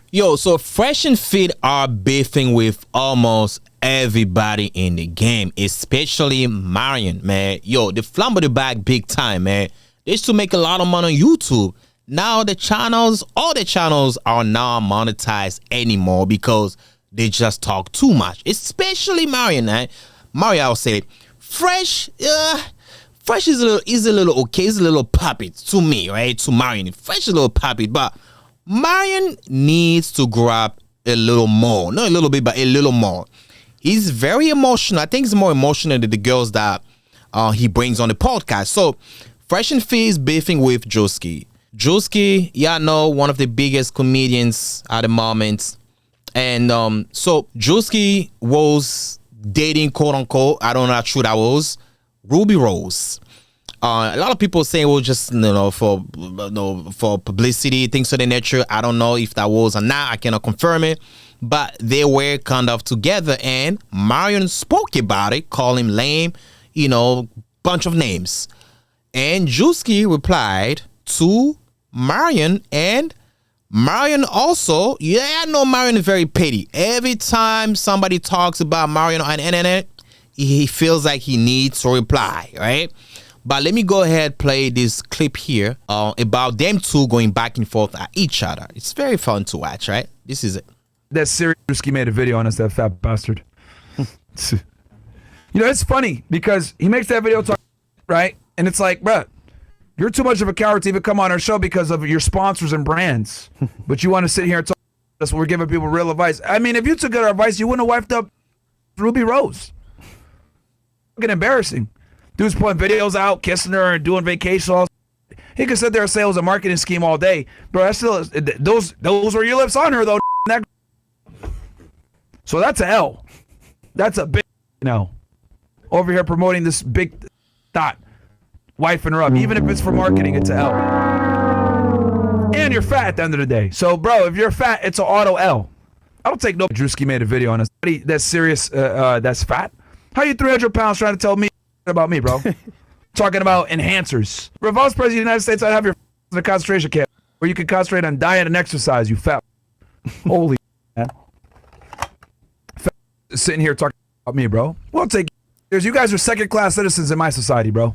Yo, so Fresh and Fit are beefing with almost everybody in the game, especially Myron, man. Yo, they flumble the bag big time, man. They used to make a lot of money on YouTube. Now all the channels are not monetized anymore because they just talk too much. Especially Myron, man. Mario, I'll say, Fresh is a little okay. He's a little puppet to me, right? To Myron, Fresh is a little puppet, but Myron needs to grab a little more. Not a little bit, but a little more. He's very emotional. I think he's more emotional than the girls that he brings on the podcast. So, Fresh and Fit is beefing with Druski. Druski, y'all know, one of the biggest comedians at the moment. And so, Druski was dating, quote unquote, I don't know how true that was, Ruby Rose. A lot of people say it was just for publicity, things of the nature. I don't know if that was or not. I cannot confirm it. But they were kind of together, and Myron spoke about it, called him lame, bunch of names. And Druski replied to Myron, and Myron also, I know Myron is very petty. Every time somebody talks about Myron on the internet, he feels like he needs to reply, right? But let me go ahead play this clip here about them two going back and forth at each other. It's very fun to watch, right? This is it. That serious Druski made a video on us, that fat bastard. It's funny because he makes that video talk, right? And it's like, bruh, you're too much of a coward to even come on our show because of your sponsors and brands. But you want to sit here and talk to us when we're giving people real advice. I mean, if you took our advice, you wouldn't have wiped up Ruby Rose. Fucking embarrassing. Dude's putting videos out, kissing her and doing vacation calls. He could sit there and say it was a marketing scheme all day. Bro, that's still, those were your lips on her, though. So that's a L. That's a big no. Over here promoting this big dot. Wifing her up. Even if it's for marketing, it's a L. And you're fat at the end of the day. So, bro, if you're fat, it's an auto L. I don't take no. Druski made a video on us. That's serious, that's fat. How you 300 pounds trying to tell me about me, bro? Talking about enhancers. Bro, if I was president of the United States, I'd have your in a concentration camp where you can concentrate on diet and exercise, you fat. Holy man. Sitting here talking about me, bro. We'll take years. You guys are second-class citizens in my society, bro.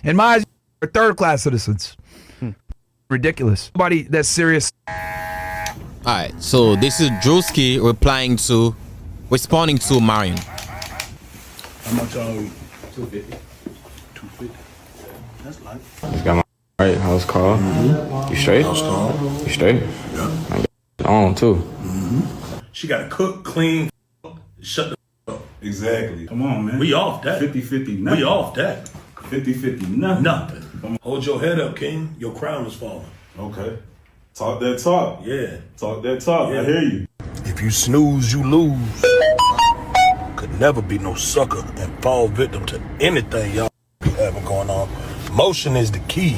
In my eyes, you're third-class citizens. Ridiculous. Nobody that's serious. All right, so this is Druski responding to Myron. How much are we? 250. 250. That's life. Just got my right house call. You straight? House call. You straight? Yeah. I got on too. She got to cook, clean, shut the up. Exactly. Come on, man. We off that. 50-50. We off that. 50-50. Nothing. Hold your head up, King. Your crown is falling. Okay. Talk that talk. Yeah. Talk that talk. Yeah. I hear you. If you snooze, you lose. Could never be no sucker and fall victim to anything y'all be having going on. Motion is the key.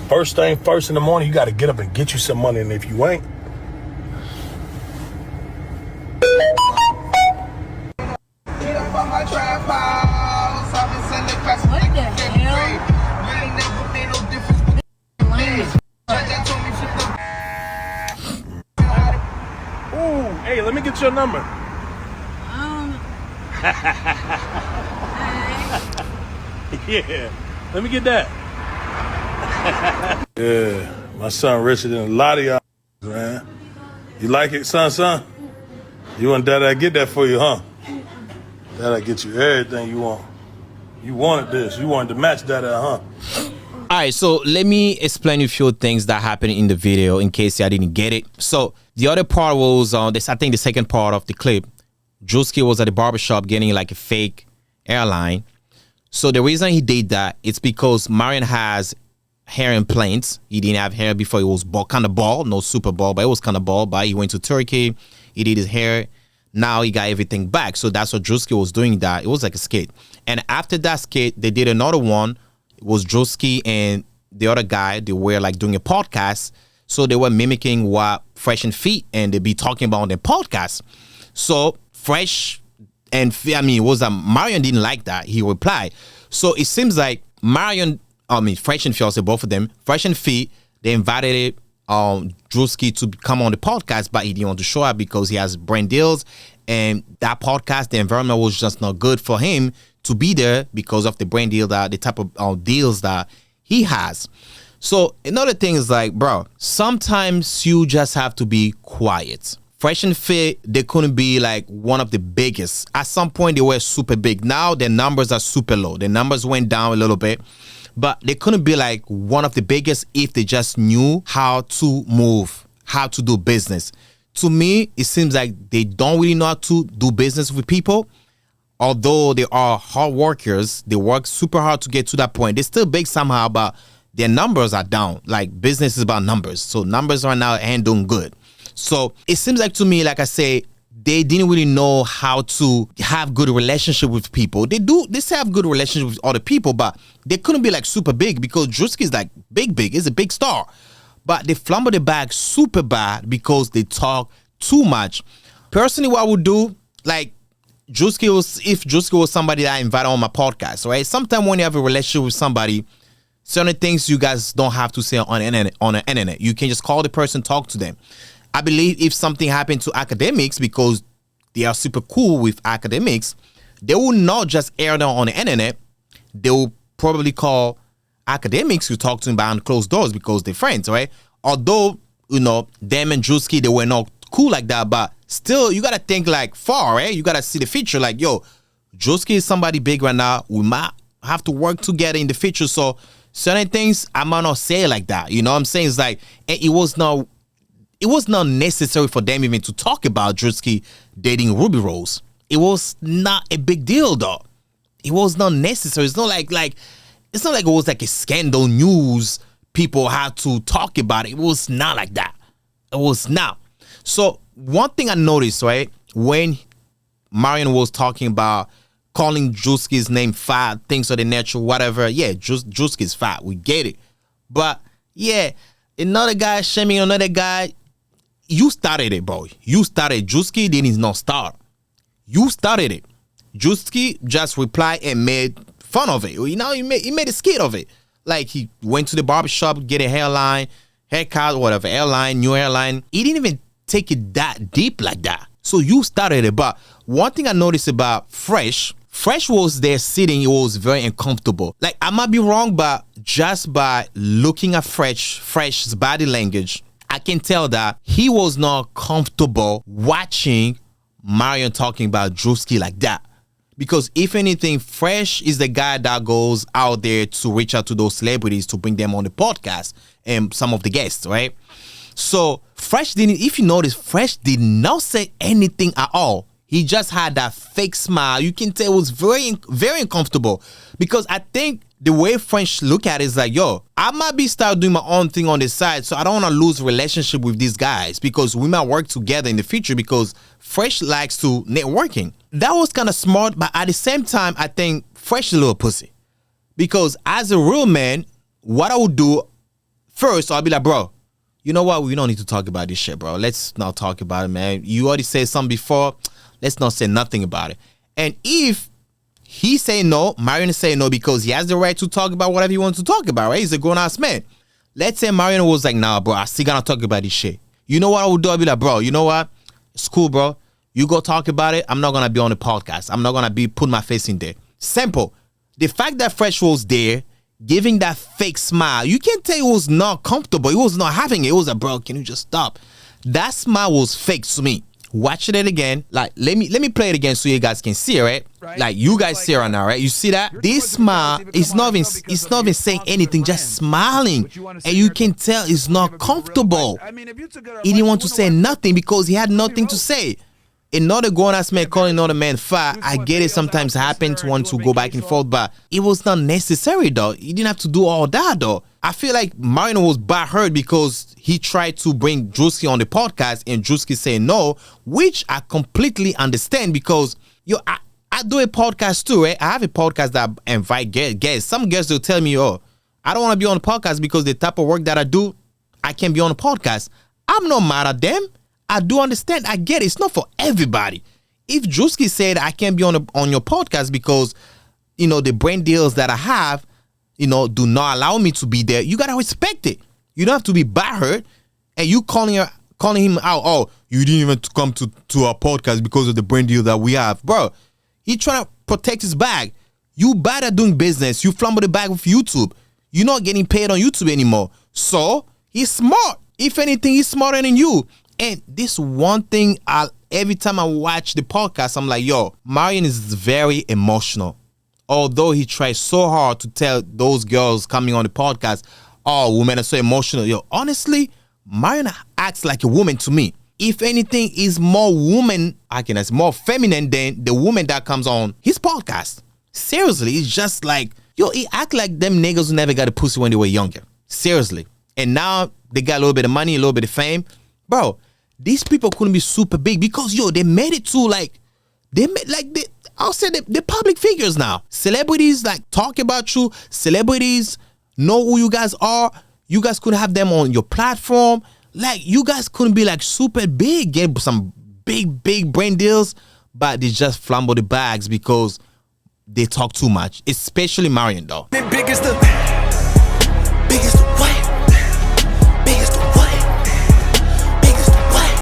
First thing first in the morning, you got to get up and get you some money, and if you ain't, ooh, hey, let me get your number. Yeah, let me get that. Yeah, my son richer than a lot of y'all, man. You like it, son? You want that? I get that for you, huh? That I get you everything you want. You wanted this. You wanted to match that, huh? All right, so let me explain a few things that happened in the video in case I didn't get it. So the other part was this. I think the second part of the clip, Druski was at the barbershop getting like a fake airline. So the reason he did that, it's because Myron has hair implants. He didn't have hair before. He was kind of bald, no super bald, but it was kind of bald. But he went to Turkey. He did his hair. Now he got everything back. So that's what Druski was doing that. It was like a skit. And after that skit, they did another one. It was Druski and the other guy. They were like doing a podcast. So they were mimicking what Fresh and Fit and they be talking about on their podcast. So Fresh and Myron didn't like that. He replied. So it seems like Fresh and Fit, both of them, Fresh and Fit, they invited Druski to come on the podcast, but he didn't want to show up because he has brand deals, and that podcast, the environment was just not good for him to be there because of the brand deal, that the type of deals that he has. So another thing is like, bro, sometimes you just have to be quiet. Fresh and Fit, they couldn't be like one of the biggest. At some point, they were super big. Now their numbers are super low. The numbers went down a little bit, but they couldn't be like one of the biggest if they just knew how to move, how to do business. To me, it seems like they don't really know how to do business with people. Although they are hard workers, they work super hard to get to that point. They're still big somehow, but their numbers are down. Like, business is about numbers. So numbers right now ain't doing good. So it seems like to me, like I say, they didn't really know how to have good relationship with people. They still have good relationship with other people, but they couldn't be like super big because Druski is like big. He's a big star. But they flumble the bag super bad because they talk too much. Personally, what I would do, like, if Druski was somebody that I invited on my podcast, right? Sometimes when you have a relationship with somebody, certain things you guys don't have to say on the internet. You can just call the person, talk to them. I believe if something happened to academics, because they are super cool with academics, they will not just air them on the internet. They will probably call academics to talk to them behind closed doors because they're friends, right? Although, them and Druski, they were not cool like that, but still, you gotta think like far, right? You gotta see the future. Like, yo, Druski is somebody big right now. We might have to work together in the future. So certain things I might not say like that. You know what I'm saying? It's like it was not necessary for them even to talk about Druski dating Ruby Rose. It was not a big deal though. It was not necessary. It's not like it's not like it was like a scandal news. People had to talk about it. It was not like that. It was not. So one thing I noticed, right, when Myron was talking about calling Druski's name fat, things of the nature, whatever, yeah, Druski's fat, we get it. But yeah, another guy shaming another guy, you started it, bro. You started. Druski did not start. You started it. Druski just replied and made fun of it. He made a skit of it. Like, he went to the barbershop, get a haircut, whatever, new hairline. He didn't even take it that deep like that. So you started it. But one thing I noticed about Fresh was there sitting, it was very uncomfortable. Like, I might be wrong, but just by looking at Fresh's body language, I can tell that he was not comfortable watching Myron talking about Druski like that. Because if anything, Fresh is the guy that goes out there to reach out to those celebrities to bring them on the podcast and some of the guests, right? So if you notice, Fresh did not say anything at all. He just had that fake smile. You can tell it was very, very uncomfortable. Because I think the way Fresh look at it is like, yo, I might be start doing my own thing on the side, so I don't want to lose relationship with these guys because we might work together in the future because Fresh likes to networking. That was kind of smart, but at the same time, I think Fresh is a little pussy. Because as a real man, what I would do first, I'll be like, bro, you know what? We don't need to talk about this shit, bro. Let's not talk about it, man. You already said something before. Let's not say nothing about it. And if he say no, Myron say no because he has the right to talk about whatever he wants to talk about, right? He's a grown-ass man. Let's say Myron was like, nah, bro, I still gotta talk about this shit. You know what I would do? I'd be like, bro, you know what? It's cool, bro. You go talk about it. I'm not gonna be on the podcast. I'm not gonna be putting my face in there. Simple. The fact that Fresh was there, giving that fake smile, you can tell he was not comfortable. He was not having it. It was like, bro, can you just stop? That smile was fake to me. Watch it again. Like, let me play it again so you guys can see it, right? Like, you guys see it right now, right? You see that? This smile is not even saying anything, just smiling. And you can tell it's not comfortable. He didn't want to say nothing because he had nothing to say. Another grown-ass man calling another man fat, I get it sometimes happens to want to go back and forth, but it was not necessary though. You didn't have to do all that though. I feel like Myron was butthurt because he tried to bring Druski on the podcast and Druski said no, which I completely understand because I do a podcast too, right? I have a podcast that I invite guests. Some guests will tell me, oh, I don't want to be on the podcast because the type of work that I do, I can't be on the podcast. I'm not mad at them. I do understand. I get it. It's not for everybody. If Druski said I can't be on your podcast because, the brand deals that I have, do not allow me to be there, you got to respect it. You don't have to be butthurt. and you calling him out. Oh, you didn't even come to our podcast because of the brand deal that we have, bro. He trying to protect his bag. You bad at doing business. You flumble the bag with YouTube. You're not getting paid on YouTube anymore. So he's smart. If anything, he's smarter than you. And this one thing, every time I watch the podcast, I'm like, yo, Myron is very emotional. Although he tries so hard to tell those girls coming on the podcast, oh, women are so emotional. Yo, honestly, Myron acts like a woman to me. If anything, he's more woman, more feminine than the woman that comes on his podcast. Seriously, it's just like, yo, he act like them niggas who never got a pussy when they were younger. Seriously. And now they got a little bit of money, a little bit of fame. Bro, these people couldn't be super big because, yo, they made it to I'll say the public figures now. Celebrities talk about you. Celebrities know who you guys are. You guys couldn't have them on your platform. You guys couldn't be super big, get some big brand deals, but they just flamble the bags because they talk too much. Especially Myron, though. Biggest the what?